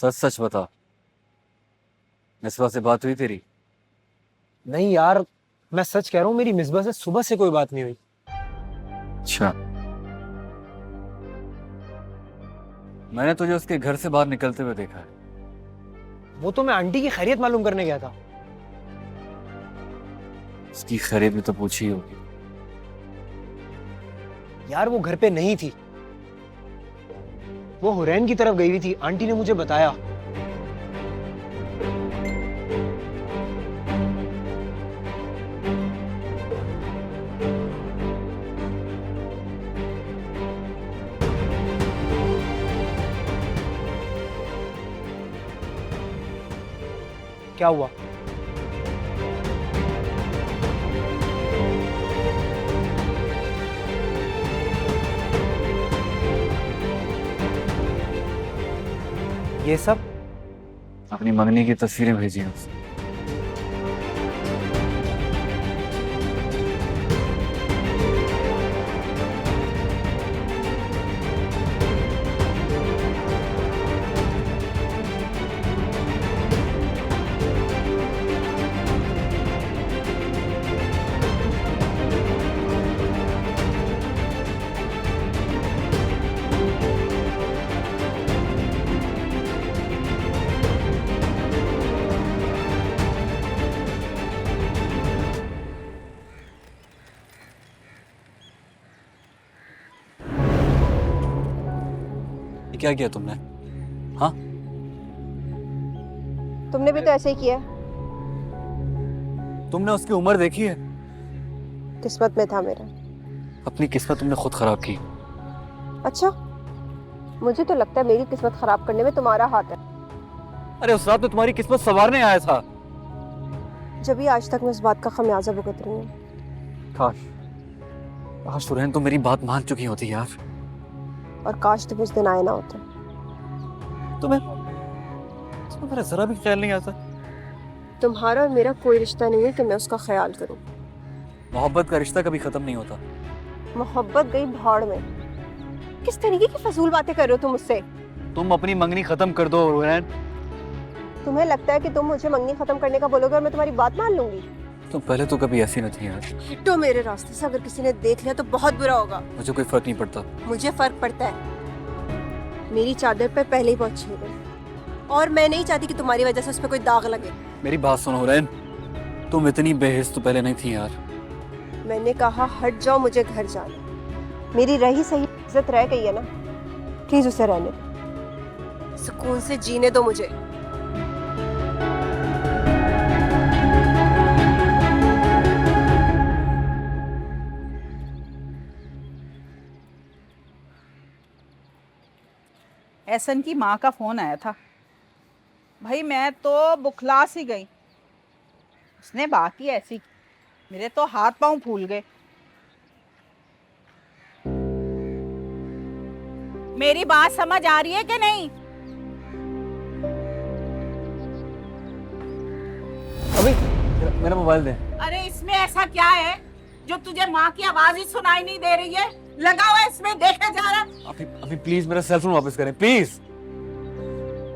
सच सच बता, मिसबा से बात हुई तेरी? नहीं यार, मैं सच कह रहा हूँ, मेरी मिसबा से सुबह से कोई बात नहीं हुई। अच्छा, मैंने तुझे उसके घर से बाहर निकलते हुए देखा है। वो तो मैं आंटी की खैरियत मालूम करने गया था। उसकी खैरियत भी तो पूछी होगी। यार वो घर पे नहीं थी, वो हुरैन की तरफ गई हुई थी, आंटी ने मुझे बताया। क्या हुआ? ये सब? अपनी मंगनी की तस्वीरें भेजी हैं उसने। ये क्या किया तुमने? हाँ, तुमने भी तो ऐसे ही किया। तुमने उसकी उम्र देखी है? किस्मत में था मेरा। अपनी किस्मत तुमने खुद खराब की। अच्छा, मुझे तो लगता है मेरी किस्मत खराब करने में तुम्हारा हाथ है। अरे उस रात तो तुम्हारी किस्मत संवारने आया था। जब भी आज तक मैं इस बात का खमियाजा भुगत रही हूँ। काश सुरैन तो मेरी बात मान चुकी होती यार। और काश तुम उस दिन आए ना होते। तुम्हें मेरा जरा भी ख्याल नहीं आता। तुम्हारा और मेरा कोई रिश्ता नहीं है कि मैं उसका ख्याल करूँ। मोहब्बत का रिश्ता कभी खत्म नहीं होता। मोहब्बत गई भाड़ में। किस तरीके की फजूल बातें कर रहे हो तुम मुझसे? तुम अपनी मंगनी खत्म कर दो सुरैन। तुम्हें लगता है कि तुम मुझे मंगनी खत्म करने का बोलोगे और मैं तुम्हारी बात मान लूंगी? तुम पहले तो कभी ऐसी न थी यार। हटो मेरे रास्ते से, अगर किसी ने देख लिया तो बहुत बुरा होगा। मुझे कोई फर्क नहीं पड़ता। मुझे फर्क पड़ता है। मेरी चादर पे पहले ही बहुत छेद है और मैं नहीं चाहती कि तुम्हारी वजह से उस पर कोई दाग लगे। मेरी बात सुनो हुरैन, तुम इतनी बेहिस तो पहले नहीं थी यार। मैंने कहा हट जाओ, मुझे घर जाना। मेरी रही सही इज्जत रह गई है ना, प्लीज उसे रहने दो। सुकून से जीने दो मुझे। एहसन की माँ का फ़ोन आया था। भाई मैं तो बुखला सी गई। उसने बात ही ऐसी की, मेरे तो हाथ पांव फूल गए। मेरी बात समझ आ रही है कि नहीं? अभी मेरा मोबाइल दे। अरे इसमें ऐसा क्या है जो तुझे माँ की आवाज ही सुनाई नहीं दे रही है? लगा हुआ इसमें, देखे जा रहा। अभी प्लीज मेरा सेल फोन वापस करें प्लीज।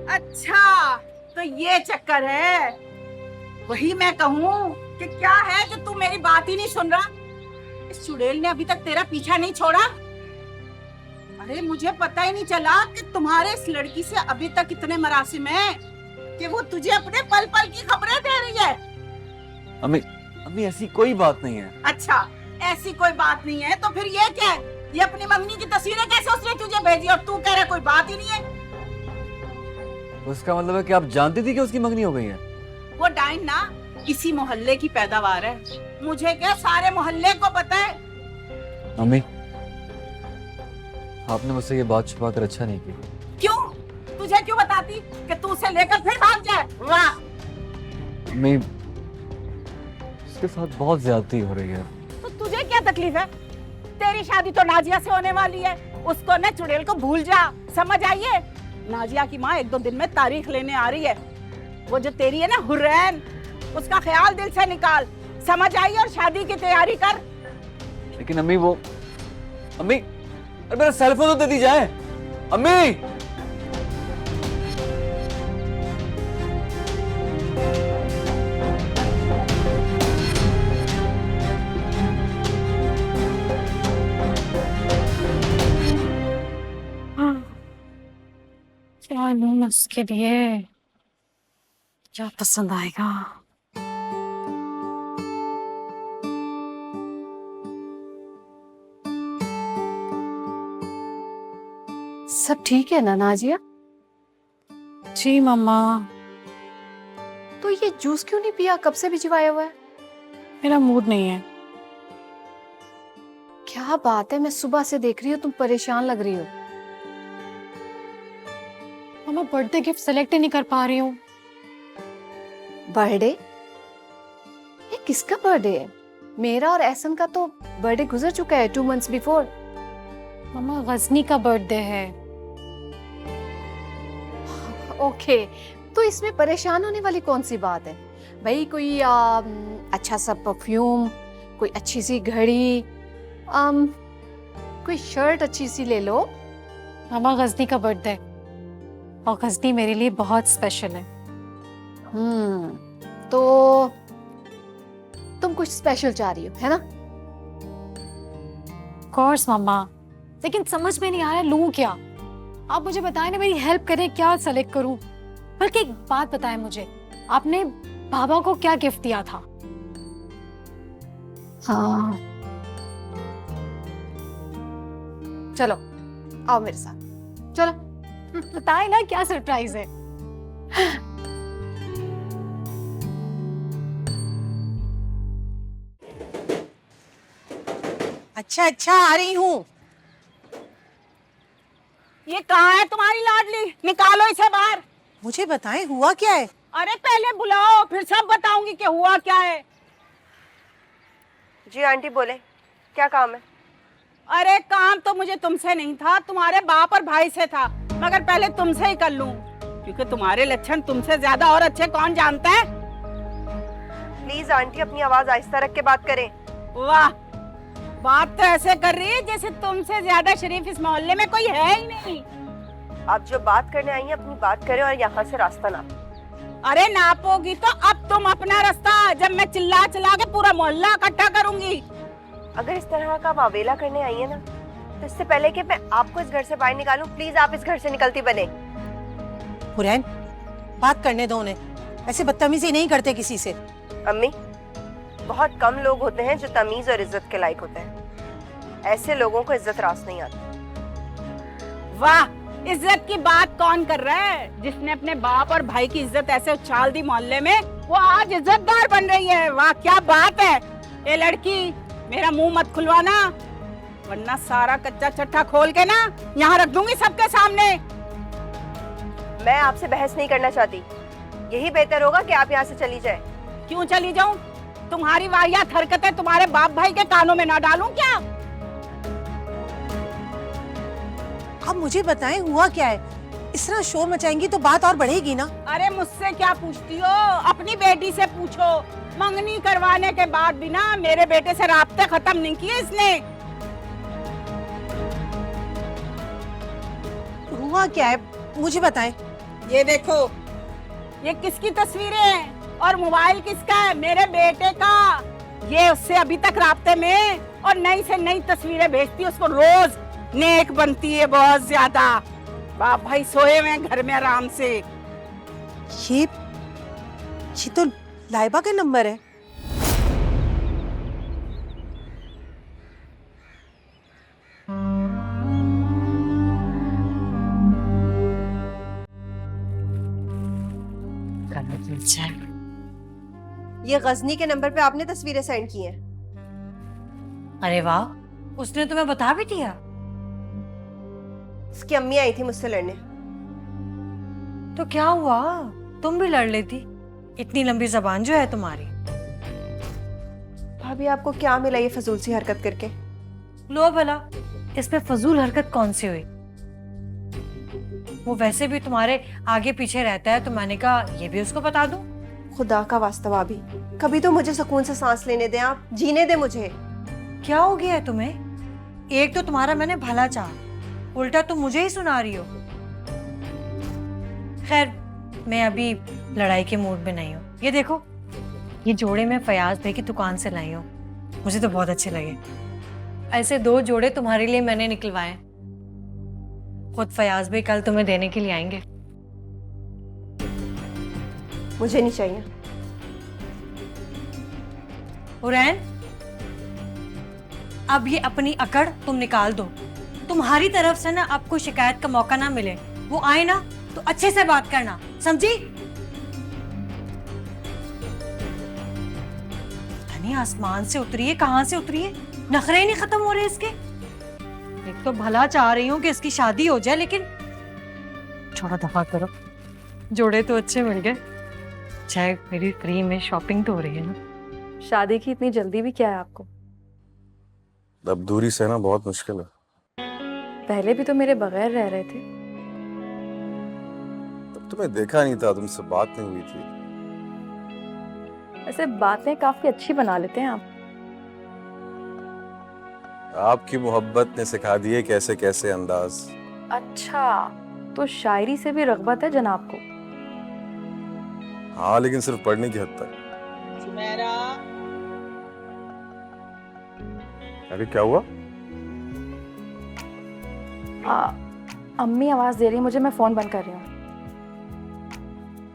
अच्छा तो ये चक्कर है। वही मैं कहूँ कि क्या है जो तू मेरी बात ही नहीं सुन रहा। इस चुड़ैल ने अभी तक तेरा पीछा नहीं छोड़ा। अरे मुझे पता ही नहीं चला कि तुम्हारे इस लड़की से अभी तक इतने मरासिम हैं कि वो तुझे अपने पल पल की खबरें दे रही है। अम्मी ऐसी कोई बात नहीं है। अच्छा ऐसी कोई बात नहीं है तो फिर ये क्या है? ये अपनी मंगनी की तस्वीरें कैसे उसने तुझे भेजी और तू कह रहा कोई बात ही नहीं है? उसका मतलब है कि आप जानती थी कि उसकी मंगनी हो गई है? वो डाइन ना इसी मोहल्ले की पैदावार है। मुझे क्या, सारे मोहल्ले को पता है। अम्मी आपने मुझसे ये बात छुपा कर अच्छा नहीं किया। क्यों? तुझे क्यों बताती कि तू उसे लेकर फिर भाग जाए? वाह! अम्मी उसके साथ बहुत ज्यादती हो रही है। तो तुझे क्या तकलीफ है? तेरी शादी तो नाजिया से होने वाली है। उसको न चुड़ैल को भूल जा, समझ आई है? नाजिया की माँ 1-2 दिन में तारीख लेने आ रही है। वो जो तेरी है ना हुरैन, उसका ख्याल दिल से निकाल, समझ आई? और शादी की तैयारी कर। लेकिन अम्मी वो अम्मी अरे मेरा सेल फोन तो दे दी जाए। अम्मी क्या लूं मैं उसके लिए? क्या पसंद आएगा? सब ठीक है ना नाजिया? जी मम्मा। तो ये जूस क्यों नहीं पिया? कब से भिजवाया हुआ है? मेरा मूड नहीं है। क्या बात है, मैं सुबह से देख रही हूँ तुम परेशान लग रही हो। मम्मा बर्थडे गिफ्ट सेलेक्ट ही नहीं कर पा रही हूँ। बर्थडे? ये किसका बर्थडे है? मेरा और एहसन का तो बर्थडे गुजर चुका है 2 months बिफोर। मम्मा गजनी का बर्थडे है। ओके, तो इसमें परेशान होने वाली कौन सी बात है भाई? कोई अच्छा सा परफ्यूम, कोई अच्छी सी घड़ी, कोई शर्ट अच्छी सी ले लो। मामा गजनी का बर्थडे और गजनी मेरे लिए बहुत स्पेशल है। तो तुम कुछ स्पेशल चाह रही हो, है ना? कोर्स मम्मा, लेकिन समझ में नहीं आ रहा लूं क्या। आप मुझे बताएं ना, मेरी हेल्प करें, क्या सेलेक्ट करूं। बल्कि एक बात बताएं मुझे, आपने बाबा को क्या गिफ्ट दिया था? हाँ, चलो आओ मेरे साथ, चलो बताएं ना क्या सरप्राइज है। अच्छा अच्छा, आ रही हूँ। ये कहाँ है तुम्हारी लाडली? निकालो इसे बाहर। मुझे बताएं हुआ क्या है? अरे पहले बुलाओ, फिर सब बताऊंगी कि हुआ क्या है। जी आंटी बोले, क्या काम है? अरे काम तो मुझे तुमसे नहीं था, तुम्हारे बाप और भाई से था, मगर पहले तुमसे ही कर लूं, क्योंकि तुम्हारे लक्षण तुमसे ज्यादा और अच्छे कौन जानता है। प्लीज आंटी अपनी आवाज आहिस्ता रख के बात करें। वाह, बात तो ऐसे कर रही है जैसे तुमसे ज्यादा शरीफ इस मोहल्ले में कोई है ही नहीं। आप जो बात करने आई हैं अपनी बात करें और यहाँ से रास्ता नाप। अरे नापोगी तो अब तुम अपना रास्ता, जब मैं चिल्ला चिल्ला के पूरा मोहल्ला इकट्ठा करूंगी। अगर इस तरह का वावेला करने आई है ना, तो इससे पहले कि मैं आपको इस घर से बाहर निकालूं, प्लीज आप इस घर से निकलती बने। हुरैन, बात करने दो उन्हें, ऐसे बदतमीजी नहीं करते किसी से। अम्मी, बहुत कम लोग होते हैं जो तमीज और इज्जत के लायक होते हैं। ऐसे लोगों को इज्जत रास नहीं आती। वाह, इज्जत की बात कौन कर रहा है? जिसने अपने बाप और भाई की इज्जत ऐसे उछाल दी मोहल्ले में, वो आज इज्जतदार बन रही है। वाह क्या बात है। ये लड़की, मेरा मुंह मत खुलवाना, वरना सारा कच्चा चट्टा खोल के ना यहाँ रख दूंगी सबके सामने। मैं आपसे बहस नहीं करना चाहती, यही बेहतर होगा कि आप यहाँ से चली जाए। क्यों चली जाऊं? तुम्हारी वाहियात हरकतें तुम्हारे बाप भाई के कानों में ना डालूं क्या? अब मुझे बताएं हुआ क्या है? इस तरह शोर मचाएंगी तो बात और बढ़ेगी ना। अरे मुझसे क्या पूछती हो? अपनी बेटी से पूछो। मंगनी करवाने के बाद भी ना मेरे बेटे से राब्ते खत्म नहीं किए इसने। हुआ क्या है मुझे बताएं। ये देखो, ये किसकी तस्वीरें हैं और मोबाइल किसका है? मेरे बेटे का। ये उससे अभी तक राब्ते में और नई से नई तस्वीरें भेजती है उसको रोज। नेक बनती है बहुत ज्यादा। बाप भाई सोए हुए हैं घर में आराम से। ये तो लाइबा का नंबर है। ये गजनी के नंबर पे आपने तस्वीरें सेंड की हैं। अरे वाह, उसने तुम्हें बता भी दिया? उसकी अम्मी आई थी मुझसे लड़ने। तो क्या हुआ, तुम भी लड़ लेती? इतनी लंबी जबान जो है तुम्हारी। भाभी आपको क्या मिला ये फजूल सी हरकत करके? लो भला, इसमें फजूल हरकत कौन सी हुई? वो वैसे भी तुम्हारे आगे पीछे रहता है, तो मैंने कहा ये भी उसको बता दूं। खुदा का वास्ता भाभी, कभी तो मुझे सुकून से सांस लेने दें, आप जीने दें मुझे। क्या हो गया है तुम्हें? एक तो तुम्हारा मैंने भला चाहा, उल्टा तुम मुझे ही सुना रही हो। खैर, मैं अभी लड़ाई के मूड में नहीं हूँ। ये देखो, ये जोड़े मैं फयाज भाई की दुकान से लाई हूँ, मुझे तो बहुत अच्छे लगे। ऐसे 2 जोड़े तुम्हारे लिए मैंने निकलवाए। खुद फयाज भाई कल तुम्हें देने के लिए आएंगे। मुझे नहीं चाहिए। हुरैन, अब ये अपनी अकड़ तुम निकाल दो। तुम्हारी तरफ से ना अब कोई शिकायत का मौका ना मिले। वो आए ना तो अच्छे से बात करना, समझी? धनी आसमान से उतरी है, कहाँ से उतरी है? नखरे ही नहीं खत्म हो रहे इसके। एक तो भला चाह रही हूँ कि इसकी शादी हो जाए, लेकिन छोड़ा, दफा करो। जोड़े तो अच्छे मिल गए। चाहे मेरी फ्री में शॉपिंग तो हो रही है ना। शादी की इतनी जल्दी भी क्या है आपको? अब दूरी सहना बहुत मुश्किल है। पहले भी तो मेरे बगैर रह रहे थे। तब तुम्हें देखा नहीं था, तुमसे बात नहीं हुई थी। ऐसे बातें काफी अच्छी बना लेते हैं आप। आपकी मोहब्बत ने सिखा दिए कैसे कैसे अंदाज। अच्छा, तो शायरी से भी रग़बत है जनाब को? हाँ, लेकिन सिर्फ पढ़ने की हद तक। सुमेरा, अरे क्या हुआ? अम्मी आवाज दे रही है मुझे, मैं फोन बंद कर रही हूँ।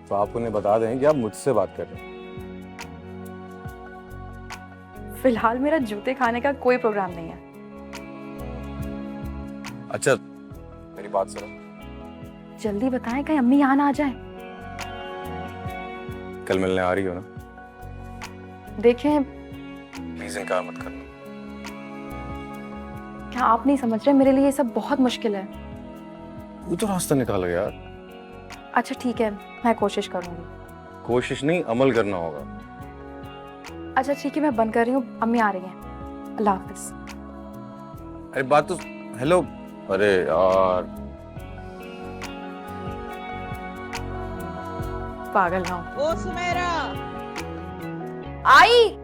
तो आप उन्हें बता दें कि आप मुझसे बात कर रहे हैं। फिलहाल मेरा जूते खाने का कोई प्रोग्राम नहीं है। अच्छा, मेरी बात सुनो। जल्दी बताएं, कहीं अम्मी यहाँ ना आ जाए। कल मिलने आ रही हो ना? देखें, प्लीज इनकार मत करना। क्या आप नहीं समझ रहे? मेरे लिए ये सब बहुत मुश्किल है। वो तो रास्ता निकालो यार। अच्छा ठीक है, मैं कोशिश करूंगी। कोशिश नहीं, अमल करना होगा। अच्छा ठीक है, मैं बंद कर रही हूँ, अम्मी आ रही हैं। अल्लाह हाफिज। अरे बात तो, हेलो। अरे यार, पागल ना हो। ओ सुमेरा, आई।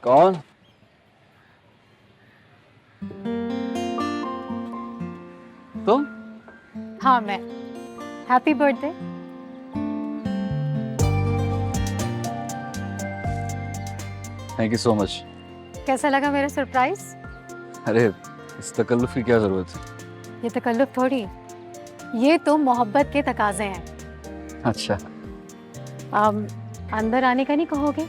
कौन? तुम? हाँ, मैं। Happy birthday. Thank you so much. कैसा लगा मेरा सरप्राइज? अरे इस तकल्लुफ की क्या जरूरत है? ये तकल्लुफ थोड़ी, ये तो मोहब्बत के तकाजे हैं। अच्छा। अंदर आने का नहीं कहोगे?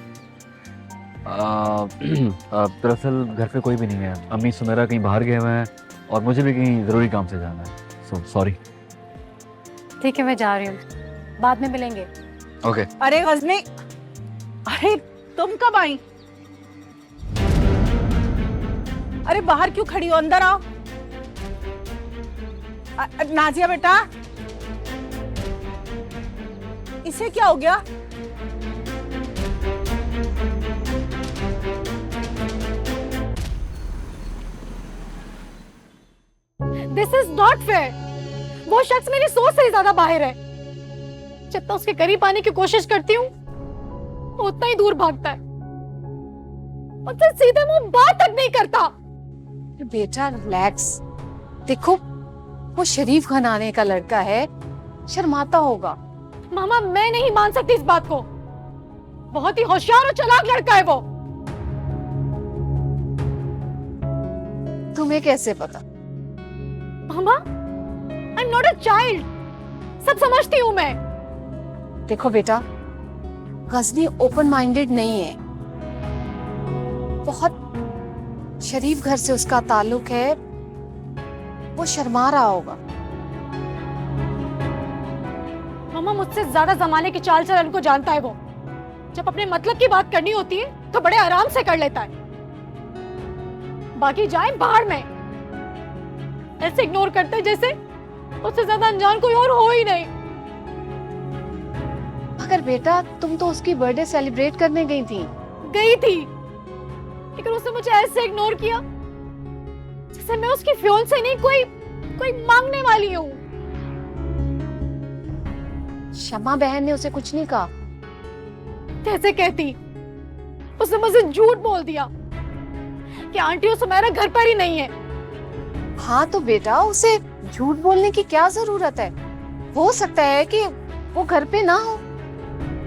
दरअसल घर पे कोई भी नहीं है। अम्मी सुमेरा कहीं बाहर गए हुए हैं और मुझे भी कहीं ज़रूरी काम से जाना है। So sorry. ठीक है, मैं जा रही हूँ, बाद में मिलेंगे। ओके। अरे गजनी, अरे तुम कब आई? अरे बाहर क्यों खड़ी हो, अंदर आओ। नाजिया बेटा, इसे क्या हो गया? This is not fair. वो शख्स मेरी सोच से ही ज्यादा बाहर है। जितना उसके करीब आने की कोशिश करती हूँ, वो उतना ही दूर भागता है। मुझसे सीधे मुंह बात तक नहीं करता। बेटा रिलैक्स, देखो वो शरीफ घराने का लड़का है, शर्माता होगा। मामा, मैं नहीं मान सकती इस बात को। बहुत ही होशियार और चालाक लड़का है वो। तुम्हें कैसे पता? मामा, I am not a child, सब समझती हूँ मैं। देखो बेटा, गजनी ओपन माइंडेड नहीं है, बहुत शरीफ घर से उसका ताल्लुक है, वो शर्मा रहा होगा। मामा, मुझसे ज्यादा जमाने की चाल चलन को जानता है वो। जब अपने मतलब की बात करनी होती है तो बड़े आराम से कर लेता है, बाकी जाए बाहर में। ऐसे इग्नोर करते जैसे उससे ज्यादा अनजान कोई और हो ही नहीं। मगर बेटा, तुम तो उसकी बर्थडे सेलिब्रेट करने गई थी। गई थी, लेकिन उसने मुझे ऐसे इग्नोर किया जैसे मैं उसकी फियोंसे नहीं, कोई मांगने वाली हूँ। शमा बहन ने उसे कुछ नहीं कहा? कैसे कहती? उसने मुझसे झूठ बोल दिया कि आंटी और सुमेरा घर पर ही नहीं है। हाँ तो बेटा, उसे झूठ बोलने की क्या जरूरत है? हो सकता है कि वो घर पे ना हो।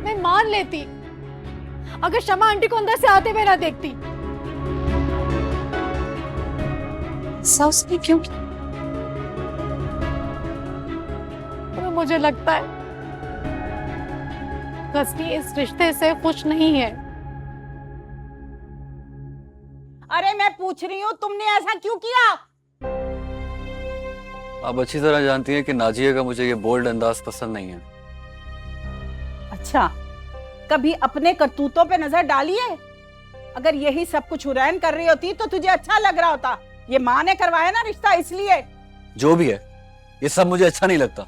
मैं मान लेती अगर शमा आंटी को अंदर से आते हुए ना देखती। ऐसा उसने क्यों किया? तो मुझे लगता है गजनी इस रिश्ते से खुश नहीं है। अरे मैं पूछ रही हूँ तुमने ऐसा क्यों किया? आप अच्छी तरह जानती हैं कि नाजिया का मुझे ये बोल्ड अंदाज पसंद नहीं है। अच्छा, कभी अपने करतूतों पे नजर डाली है? अगर यही सब कुछ हुरैन कर रही होती तो तुझे अच्छा लग रहा होता। ये माँ ने करवाया ना रिश्ता, इसलिए। जो भी है, ये सब मुझे अच्छा नहीं लगता।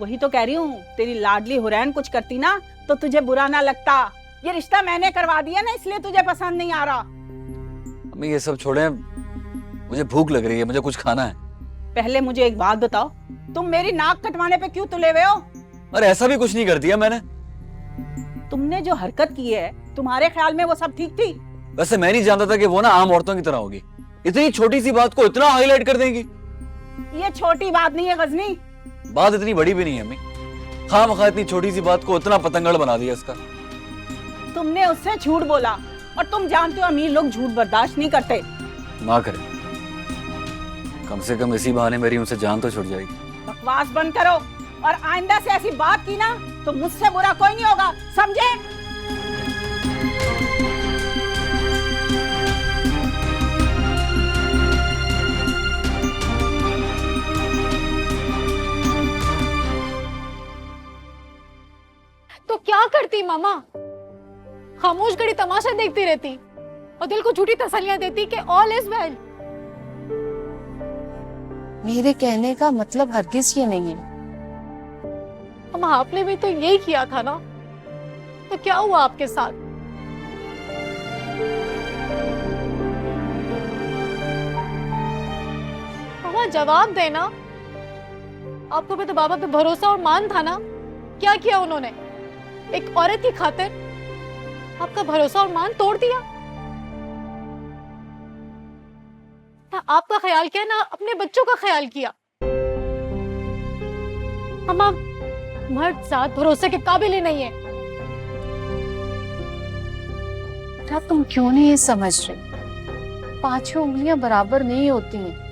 वही तो कह रही हूँ, तेरी लाडली हुरैन कुछ करती ना तो तुझे बुरा ना लगता। ये रिश्ता मैंने करवा दिया ना, इसलिए तुझे पसंद नहीं आ रहा। अम्मी ये सब छोड़े, मुझे भूख लग रही है, मुझे कुछ खाना है। पहले मुझे एक बात बताओ, तुम मेरी नाक कटवाने पे क्यों तुले हुए हो? अरे ऐसा भी कुछ नहीं कर दिया मैंने। तुमने जो हरकत की है, तुम्हारे ख्याल में वो सब ठीक थी? वैसे मैं नहीं जानता था कि वो ना आम औरतों की तरह होगी। इतनी छोटी सी बात को इतना हाईलाइट कर देंगी। ये छोटी बात नहीं है गजनी। बात इतनी बड़ी भी नहीं है अम्मी। खामखा इतनी छोटी सी बात को इतना पतंगड़ बना दिया इसका। तुमने उससे झूठ बोला, और तुम जानते हो अमीर लोग झूठ बर्दाश्त नहीं करते। ना करे, कम से कम इसी बहाने मेरी उनसे जान तो छुट जाएगी। बकवास बंद करो, और आइंदा से ऐसी बात की ना तो मुझसे बुरा कोई नहीं होगा, समझे? तो क्या करती मामा? खामोश घड़ी तमाशा देखती रहती और दिल को झूठी तसल्लियां देती कि ऑल इज वेल। मेरे कहने का मतलब हरगिज ये नहीं है। हम आपने भी तो यही किया था ना, तो क्या हुआ आपके साथ? मामा जवाब देना। आपको भी तो बाबा पे भरोसा और मान था ना। क्या किया उन्होंने? एक औरत की खातिर आपका भरोसा और मान तोड़ दिया। ना आपका ख्याल किया, ना अपने बच्चों का ख्याल किया। हम मर्द साथ भरोसे के काबिल ही नहीं है। बेटा तुम क्यों नहीं ये समझ रही? पांचों उंगलियां बराबर नहीं होती हैं।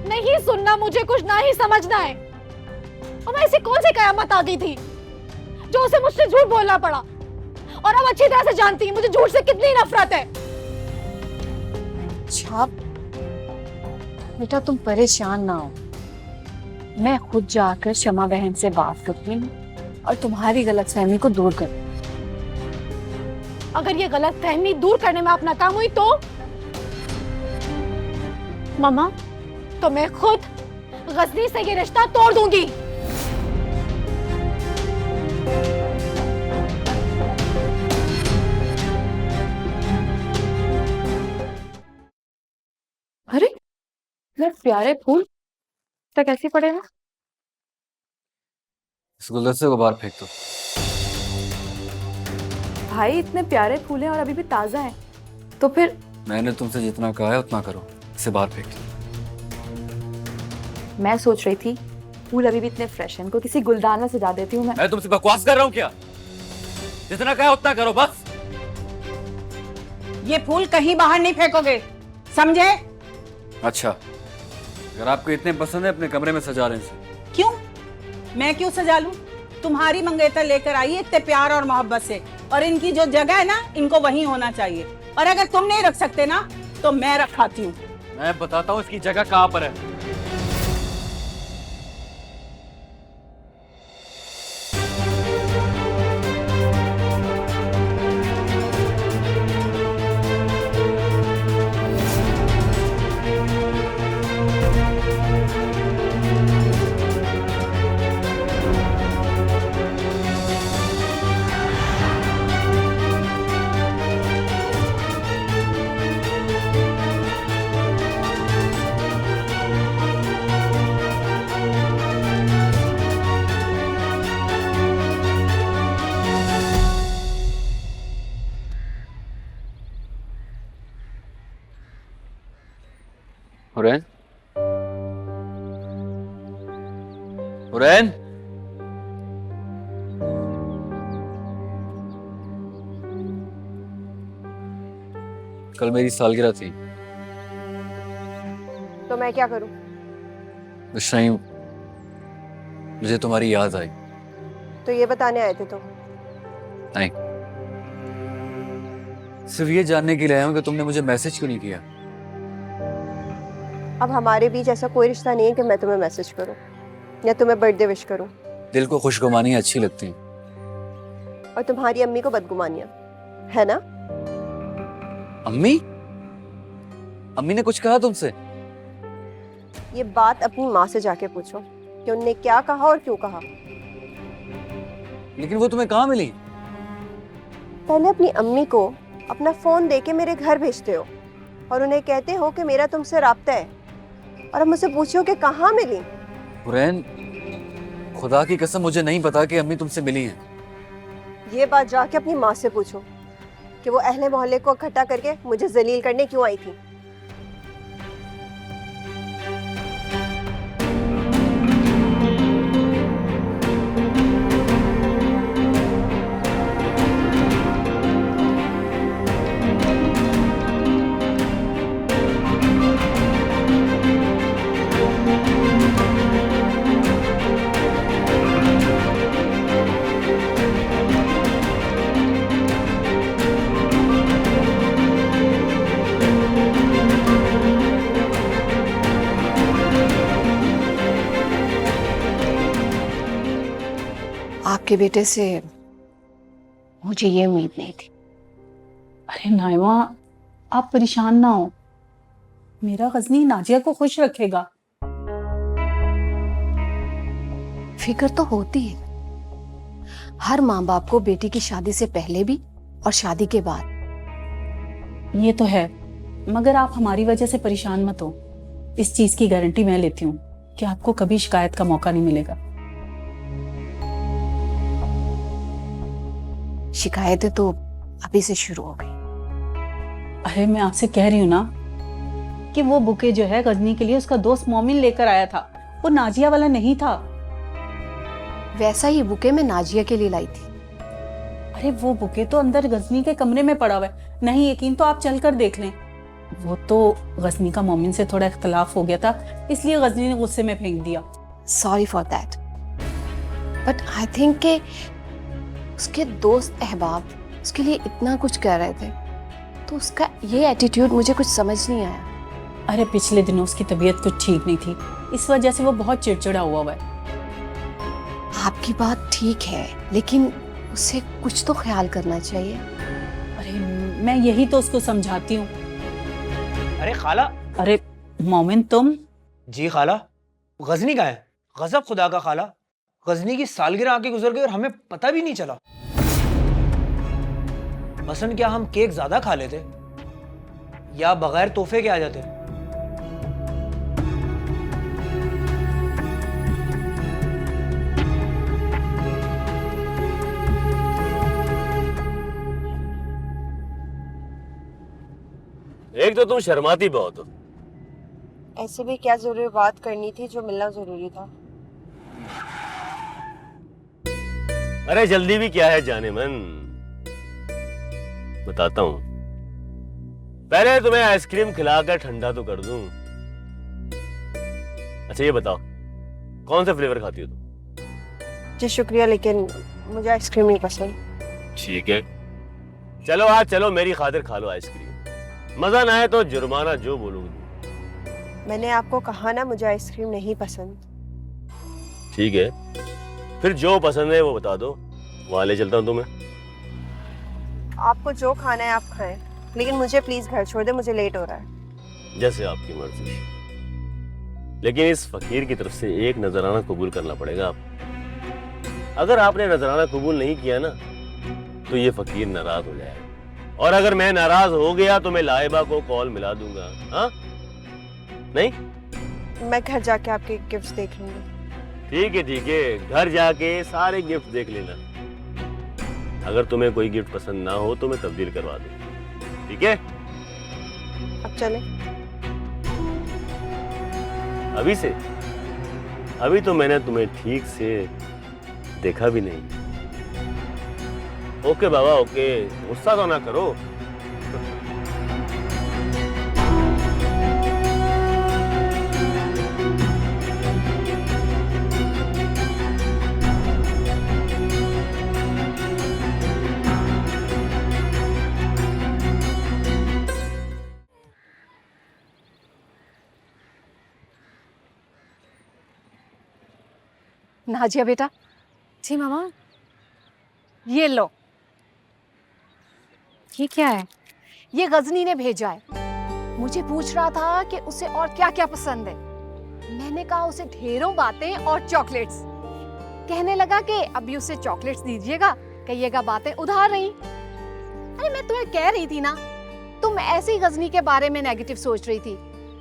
नहीं सुनना मुझे, कुछ ना ही समझना है। और मैं ऐसी कौन सी कयामत आ गई थी जो उसे मुझसे झूठ बोलना पड़ा? और अब अच्छी तरह से जानती है मुझे झूठ से कितनी नफरत है। अच्छा बेटा तुम परेशान ना हो, मैं खुद जाकर शमा बहन से बात करती हूँ और तुम्हारी गलतफहमी को दूर कर। अगर ये गलतफहमी दूर करने में आप नाकाम हुई तो मामा, तो मैं खुद गजनी से ये रिश्ता तोड़ दूंगी। अरे मेरे प्यारे फूल तक कैसे पड़े हैं? इस गुलदस्ते को बाहर फेंक दो। भाई इतने प्यारे फूल हैं और अभी भी ताजा हैं, तो फिर मैंने तुमसे जितना कहा है उतना करो, इसे बाहर फेंक दो। मैं सोच रही थी फूल अभी भी इतने फ्रेश हैं, इनको किसी गुलदान में सजा देती हूँ मैं तुमसे बकवास कर रहा हूँ क्या? जितना कहा उतना करो बस। ये फूल कहीं बाहर नहीं फेंकोगे, समझे? अच्छा, अगर आपको इतने पसंद है अपने कमरे में सजा लें इसे। क्यों? मैं क्यों सजा लूं? तुम्हारी मंगेतर लेकर आई है इतने प्यार और मोहब्बत से, और इनकी जो जगह है ना, इनको वहीं होना चाहिए। और अगर तुम नहीं रख सकते ना तो मैं रखाती हूँ। मैं बताता हूँ इसकी जगह कहाँ पर है। हुरैन, हुरैन, कल मेरी सालगिरह थी। मैं क्या करूं? उस टाइम मुझे तुम्हारी याद आई। तो ये बताने आए थे तुम? नहीं, सिर्फ ये जानने के लिए आया हूँ कि तुमने मुझे मैसेज क्यों नहीं किया। अब हमारे बीच ऐसा कोई रिश्ता नहीं है कि मैं तुम्हें मैसेज करूं या तुम्हें बर्थडे विश करूं। दिल को खुशगुमानियाँ अच्छी लगती हैं। और तुम्हारी अम्मी को बदगुमानियां, है ना? अम्मी? अम्मी ने कुछ कहा तुमसे? ये बात अपनी माँ से जाके पूछो कि उनने क्या कहा और क्यों कहा। लेकिन वो तुम्हें कहाँ मिली? पहले अपनी अम्मी को अपना फोन देके मेरे घर भेजते हो और उन्हें कहते हो कि मेरा तुमसे राब्ता है, और अब मुझसे पूछो कि कहाँ मिली। हुरैन, खुदा की कसम मुझे नहीं पता कि अम्मी तुमसे मिली हैं। ये बात जाके अपनी माँ से पूछो कि वो अहले मोहल्ले को इकट्ठा करके मुझे जलील करने क्यों आई थी। आपके बेटे से मुझे ये उम्मीद नहीं थी। अरे नाइमा, आप परेशान ना हो, मेरा गजनी नाजिया को खुश रखेगा। फिक्र तो होती है हर माँ बाप को बेटी की शादी से पहले भी और शादी के बाद। ये तो है, मगर आप हमारी वजह से परेशान मत हो। इस चीज की गारंटी मैं लेती हूँ कि आपको कभी शिकायत का मौका नहीं मिलेगा। शिकायतें तो अभी से शुरू हो गई। अरे मैं आपसे कह रही हूँ ना कि वो बुके जो है गजनी के लिए उसका दोस्त मोमिन लेकर आया था, वो नाजिया वाला नहीं था। वैसा ही बुके मैं नाजिया के लिए लाई थी। अरे वो बुके तो अंदर गजनी के कमरे में पड़ा हुआ है, नहीं यकीन तो आप चलकर देख लें। वो तो गजनी का मोमिन से थोड़ा इख्तलाफ हो गया था, इसलिए गजनी ने गुस्से में फेंक दिया। Sorry for that, but I think के उसके दोस्त अहबाब उसके लिए इतना कुछ कह रहे थे, तो उसका ये एटीट्यूड मुझे कुछ समझ नहीं आया। अरे पिछले दिनों उसकी तबीयत कुछ ठीक नहीं थी, इस वजह से वो बहुत चिड़चिड़ा हुआ है। आपकी बात ठीक है, लेकिन उसे कुछ तो ख्याल करना चाहिए। अरे मैं यही तो उसको समझाती हूँ। अरे खाला। अरे मोमिन तुम? जी खाला। गजनी कहाँ है? गजब खुदा का खाला, गजनी की सालगिरह आके गुजर गई और हमें पता भी नहीं चला। मसलन क्या हम केक ज्यादा खा लेते या बगैर तोहफे के आ जाते? एक तो तुम शर्माती बहुत हो। ऐसे भी क्या जरूरी बात करनी थी जो मिलना जरूरी था। अरे जल्दी भी क्या है जाने मन, बताता हूं। पहले तुम्हें आइसक्रीम खिलाकर ठंडा तो कर दूं। अच्छा ये बताओ, कौन सा फ्लेवर खाती हो तुम? जी शुक्रिया, लेकिन मुझे आइसक्रीम नहीं पसंद। ठीक है, चलो आज चलो मेरी खातिर खा लो आइसक्रीम। मजा ना आए तो जुर्माना जो बोलोगी। मैंने आपको कहा ना मुझे आइसक्रीम नहीं पसंद। ठीक है, फिर जो पसंद है वो बता दो, वहां ले चलता हूं तुम्हें। आपको जो खाना है आप खाएं, लेकिन मुझे प्लीज घर छोड़ दे, मुझे लेट हो रहा है। जैसे आपकी मर्जी, लेकिन इस फकीर की तरफ से एक नजराना कबूल करना पड़ेगा आप। अगर आपने नजराना कबूल नहीं किया ना तो ये फकीर नाराज हो जाएगा, और अगर मैं नाराज हो गया तो मैं लाइबा को कॉल मिला दूंगा। हाँ नहीं? मैं घर जाके आपके गिफ्ट्स देख लूंगी। ठीक है, घर जाके सारे गिफ्ट देख लेना। अगर तुम्हें कोई गिफ्ट पसंद ना हो तो मैं तब्दील करवा दूं। ठीक है? अब चले। अभी से? अभी तो मैंने तुम्हें ठीक से देखा भी नहीं। ओके बाबा ओके, गुस्सा तो ना करो। नाजिया बेटा, जी मामा, ये लो। ये क्या है? ये गजनी ने भेजा है। मुझे पूछ रहा था कि उसे और क्या क्या पसंद है। मैंने कहा उसे ढेरों बातें और चॉकलेट्स। कहने लगा कि अभी उसे चॉकलेट्स दीजिएगा, कहिएगा बातें उधार रही। अरे मैं तुम्हें कह रही थी ना, तुम ऐसी गजनी के बारे में नेगेटिव सोच रही थी।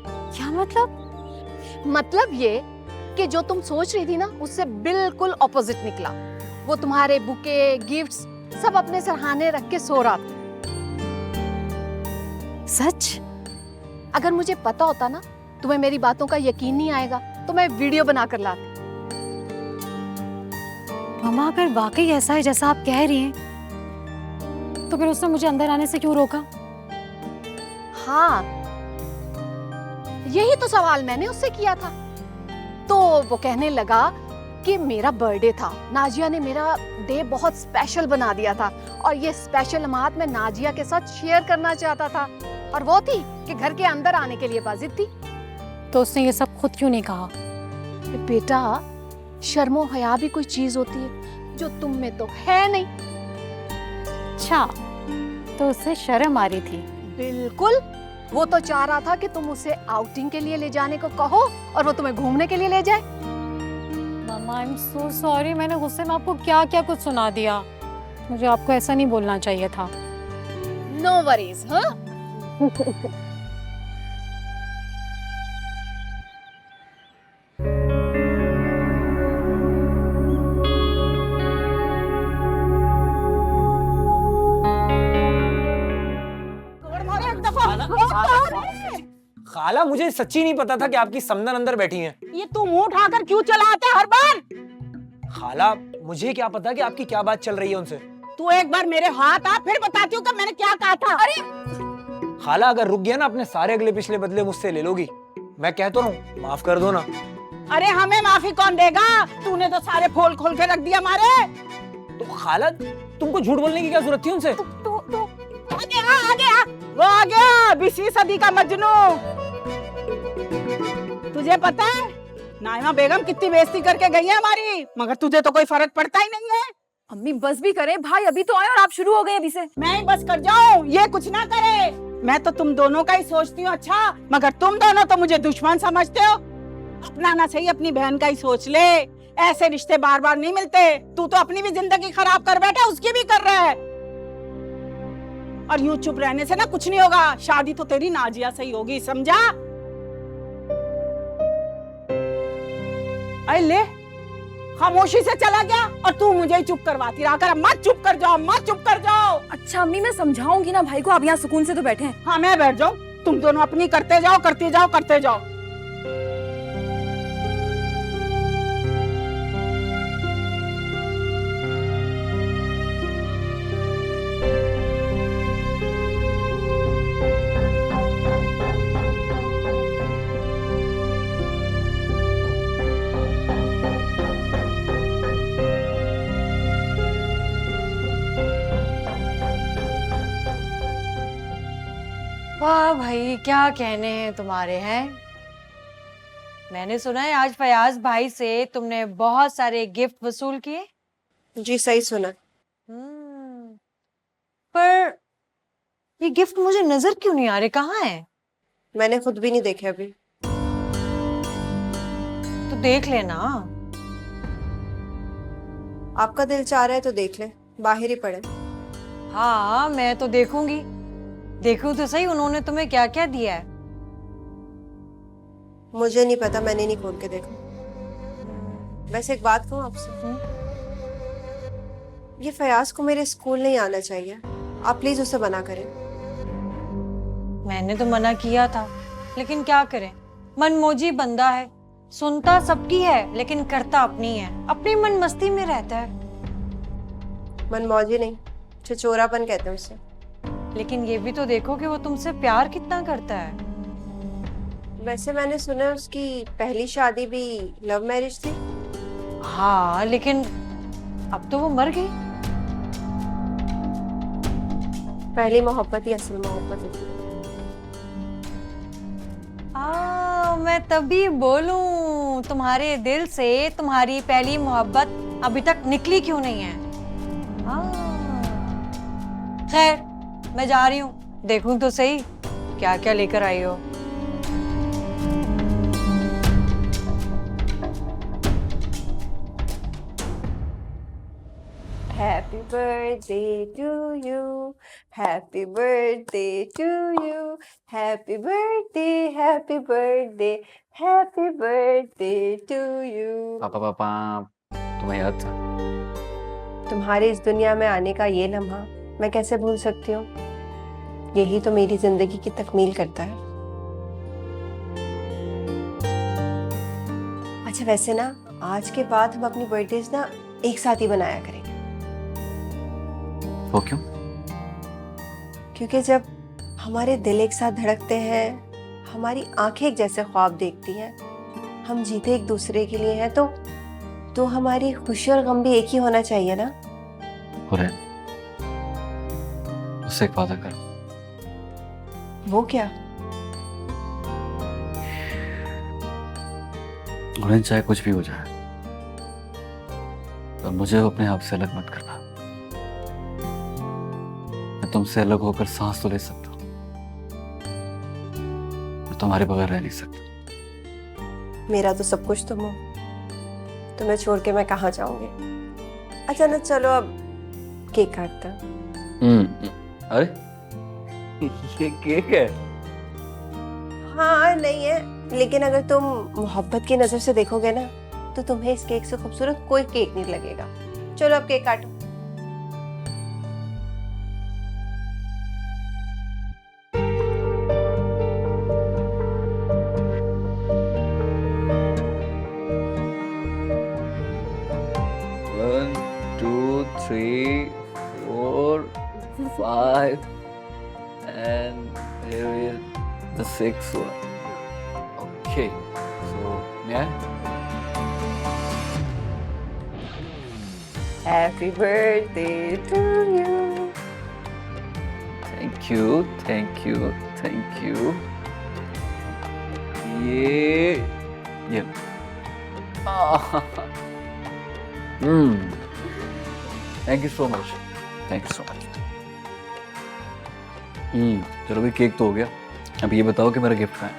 क्या मतलब? मतलब ये कि जो तुम सोच रही थी ना, उससे बिल्कुल ऑपोजिट निकला। वो तुम्हारे बुके, गिफ्ट्स सब अपने सरहाने रख के सो रहा था। सच? अगर मुझे पता होता ना तुम्हें मेरी बातों का यकीन नहीं आएगा तो मैं वीडियो बना कर लाती। मामा अगर वाकई ऐसा है जैसा आप कह रही हैं, तो फिर उसने मुझे अंदर आने से क्यों रोका? हाँ, यही तो सवाल मैंने उससे किया था। तो वो कहने लगा कि मेरा बर्थडे था, नाजिया ने मेरा डे बहुत स्पेशल बना दिया था और ये स्पेशल लम्हात मैं नाजिया के साथ शेयर करना चाहता था। और वो थी कि घर के अंदर आने के लिए बाजिद थी। तो उसने ये सब खुद क्यों नहीं कहा? बेटा, शर्मो हया भी कोई चीज होती है जो तुम में तो है नहीं। अच्छा, तो उसे शर्म आ रही थी। बिल्कुल, वो तो चाह रहा था कि तुम उसे आउटिंग के लिए ले जाने को कहो और वो तुम्हें घूमने के लिए ले जाए। मामा आई एम सो सॉरी, मैंने गुस्से में आपको क्या क्या कुछ सुना दिया। मुझे आपको ऐसा नहीं बोलना चाहिए था। No worries. हाँ खाला, मुझे सच्ची नहीं पता था कि आपकी समदन अंदर बैठी हैं। ये तू मुंह उठाकर क्यों चलाते हर बार? खाला, मुझे क्या पता कि आपकी क्या बात चल रही है उनसे। तू एक बार मेरे हाथ आ, फिर बताती हूँ कि मैंने क्या कहा था। अरे खाला, अगर रुक गया ना, अपने सारे अगले पिछले बदले मुझसे ले लोगी। मैं कह तो रहा हूँ, माफ कर दो ना। अरे हमें माफी कौन देगा? तूने तो सारे खोल खोल के रख दिया हमारे। तो खाला, तुमको झूठ बोलने की क्या जरूरत थी उनसे? तू आगे आ। वो आ गया 20वीं सदी का मजनू। तुझे पता है नाइमा बेगम कितनी बेइज्जती करके गई है हमारी, मगर तुझे तो कोई फर्क पड़ता ही नहीं है। अम्मी बस भी करें, भाई अभी तो आए और आप शुरू हो गए अभी से। मैं ही बस कर जाऊं, ये कुछ ना करे। मैं तो तुम दोनों का ही सोचती हूँ अच्छा, मगर तुम दोनों तो मुझे दुश्मन समझते हो। अपना ना सही अपनी बहन का ही सोच ले। ऐसे रिश्ते बार बार नहीं मिलते। तू तो अपनी भी जिंदगी खराब कर बैठा, उसकी भी कर रहा है। और यूं चुप रहने से ना कुछ नहीं होगा। शादी तो तेरी नाजिया से ही होगी, समझा? अरे ले, खामोशी से चला गया और तू मुझे ही चुप करवाती रहा कर। मत चुप कर जाओ, मत चुप कर जाओ। अच्छा अम्मी, मैं समझाऊंगी ना भाई को, आप यहाँ सुकून से तो बैठे हैं। हाँ, मैं बैठ जाऊं, तुम दोनों अपनी करते जाओ, करते जाओ, करते जाओ। वाह भाई, क्या कहने हैं तुम्हारे हैं। मैंने सुना है आज फयाज भाई से तुमने बहुत सारे गिफ्ट वसूल किए। जी सही सुना। पर ये गिफ्ट मुझे नजर क्यों नहीं आ रहे, कहाँ है? मैंने खुद भी नहीं देखे अभी। तो देख लेना। आपका दिल चाह रहा है तो देख ले, बाहर ही पड़े। हाँ, मैं तो देखूंगी। देखूं तो सही उन्होंने तुम्हें क्या क्या दिया है। मुझे नहीं पता, मैंने नहीं खोल के देखा। वैसे एक बात कहूँ आपसे, ये फयाज को मेरे स्कूल नहीं आना चाहिए। आप प्लीज उसे मना करें। मैंने तो मना किया था, लेकिन क्या करें, मनमोजी बंदा है। सुनता सबकी है लेकिन करता अपनी है, अपनी मन मस्ती में रहता है। मनमौजी नहीं, छिछोरापन कहते हैं उसे। लेकिन ये भी तो देखो कि वो तुमसे प्यार कितना करता है। वैसे मैंने सुना है उसकी पहली शादी भी लव मैरिज थी। हाँ, लेकिन अब तो वो मर गई। पहली मोहब्बत ही असल मोहब्बत होती है। मैं तभी बोलूं तुम्हारे दिल से तुम्हारी पहली मोहब्बत अभी तक निकली क्यों नहीं है। खैर मैं जा रही हूँ, देखूं तो सही क्या क्या लेकर आई हो। Happy birthday to you. Happy birthday to you. Happy birthday, happy birthday, happy birthday to you. पापा तुम्हें याद था? तुम्हारे इस दुनिया में आने का ये लम्हा मैं कैसे भूल सकती हूँ? यही तो मेरी जिंदगी की तकमील करता है। अच्छा वैसे ना आज के बाद हम अपनी बर्थडेज ना एक साथ ही बनाया करेंगे। वो क्यों? क्योंकि जब हमारे दिल एक साथ धड़कते हैं, हमारी आंखें एक जैसे ख्वाब देखती हैं, हम जीते एक दूसरे के लिए हैं, तो हमारी खुशी और गम भी एक ही होना चाहिए ना। हुरैन, उससे एक वादा कर। वो क्या? हुरैन चाहे कुछ भी हो जाए, तो मुझे अपने आप से अलग मत करना। मैं तुमसे अलग होकर सांस तो ले सकता हूँ, मैं तुम्हारे बगैर रह नहीं सकता। मेरा तो सब कुछ तुम हो, तुम्हें छोड़ के मैं कहाँ जाऊंगी। अच्छा ना चलो अब केक काटते हैं। अरे ये केक है? हाँ नहीं है, लेकिन अगर तुम मोहब्बत की नजर से देखोगे ना तो तुम्हें इस केक से खूबसूरत कोई केक नहीं लगेगा। चलो अब केक काटो। One, 2, 3, 4, 5, and here is the sixth one. Okay, so yeah. Happy birthday to you. Thank you, thank you, thank you. Yeah. Ah. Thank you so much. Thank you so much. चलो भाई cake तो हो गया, अब ये बताओ कि मेरा गिफ्ट कहाँ है?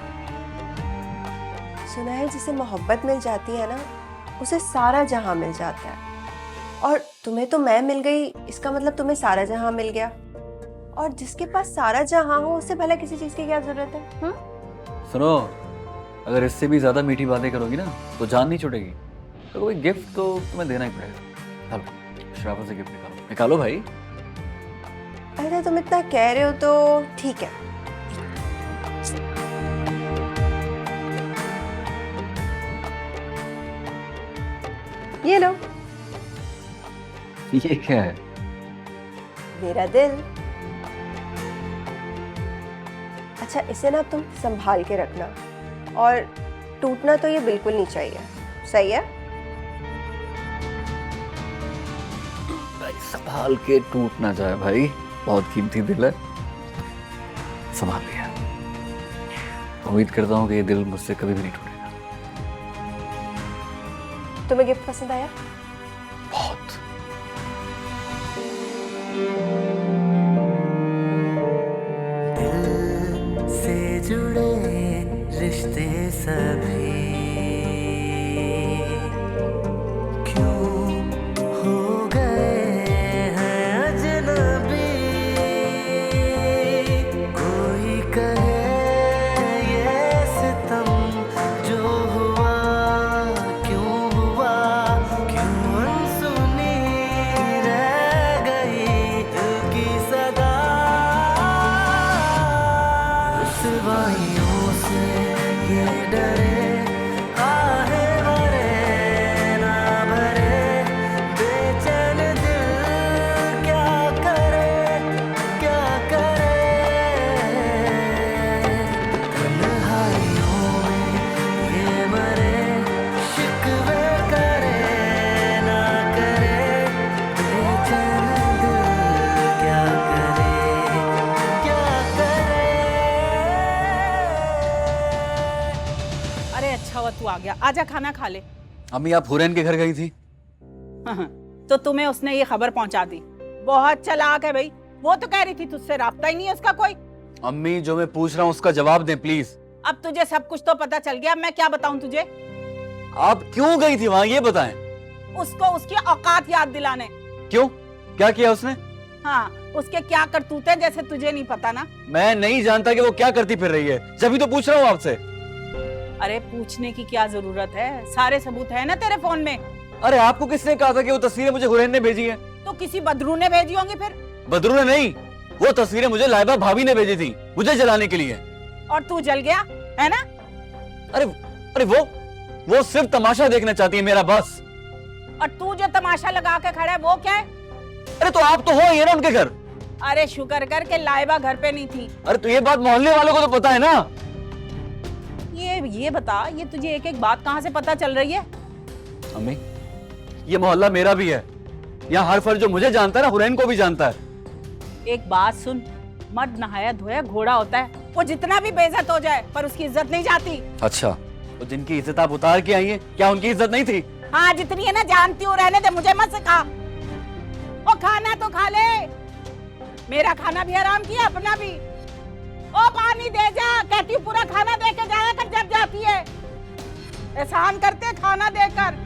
सुना है जिसे मोहब्बत मिल जाती है ना उसे सारा जहां मिल जाता है, और तुम्हें तो मैं मिल गई, इसका मतलब तुम्हें सारा जहां मिल गया। और जिसके पास सारा जहां हो उसे भला किसी चीज की क्या जरूरत है? सुनो, अगर इससे भी ज्यादा मीठी बातें करोगी ना तो जान नहीं छूटेगी। तो कोई गिफ्ट तो तुम्हें देना ही पड़ेगा। चलो शराफत से गिफ्ट निकालो, निकालो भाई। अरे तुम इतना कह रहे हो तो ठीक है। ये लो। ये क्या है? मेरा दिल। अच्छा इसे ना तुम संभाल के रखना, और टूटना तो ये बिल्कुल नहीं चाहिए, सही है? भाई संभाल के टूट ना जाए भाई, बहुत कीमती दिल है। संभाल लिया। उम्मीद करता हूँ कि ये दिल मुझसे कभी भी नहीं टूटेगा। तुम्हें गिफ्ट पसंद आया? बहुत। दिल से जुड़े रिश्ते सभी क्यों हो गए हैं अजनबी। कोई कहे ये सितम जो हुआ क्यों हुआ, क्यों अनसुनी रह गई दिल की सदा। रुसवाइयों से ये डरे गया, आजा खाना खा ले। अम्मी आप हुरैन के घर गई थी? तो तुम्हें उसने ये खबर पहुंचा दी। बहुत चालाक है भाई। वो तो कह रही थी तुझसे राब्ता ही नहीं है उसका कोई। अम्मी जो मैं पूछ रहा हूँ उसका जवाब दें प्लीज। अब तुझे सब कुछ तो पता चल गया, अब मैं क्या बताऊं तुझे? आप क्यों गई थी वहां ये बताएं। उसको उसकी औकात याद दिलाने। क्यों, क्या किया उसने? हाँ, उसके क्या करतूते जैसे तुझे नहीं पता ना। मैं नहीं जानता कि वो क्या करती फिर रही है, जब तो पूछ रहा हूँ आपसे। अरे पूछने की क्या जरूरत है, सारे सबूत है ना तेरे फोन में। अरे आपको किसने कहा था कि वो तस्वीरें मुझे हुरैन ने भेजी है? तो किसी बदरू ने भेजी होंगी फिर। बदरू ने नहीं, वो तस्वीरें मुझे लाइबा भाभी ने भेजी थी मुझे जलाने के लिए। और तू जल गया है ना? अरे वो सिर्फ तमाशा देखना चाहती है मेरा, बस। और तू जो तमाशा लगा के खड़ा है वो क्या है? अरे तो आप तो हो ही है ना उनके घर। अरे शुक्र कर के लाइबा घर पे नहीं थी। अरे तो ये बात मोहल्ले वालों को तो पता है ना। ये बता, ये तुझे एक एक बात कहाँ से पता चल रही है? अम्मी ये मोहल्ला मेरा भी है, यहाँ हर फर्ज जो मुझे जानता है ना हुरैन को भी जानता है। एक बात सुन, मर्द नहाया धोया घोड़ा होता है, वो जितना भी बेइज्जत हो जाए पर उसकी इज्जत नहीं जाती। अच्छा, तो जिनकी इज्जत आप उतार के आई हैं, क्या उनकी इज्जत नहीं थी? हाँ जितनी है ना, जानती हूँ, रहने दे, मुझे मत सिखा। ओ खाना तो खा ले, मेरा खाना भी हराम किया, अपना भी। ओ पानी दे जा, कहती हूँ पूरा खाना दे के जाया कर जब जाती है। एहसान करते खाना देकर।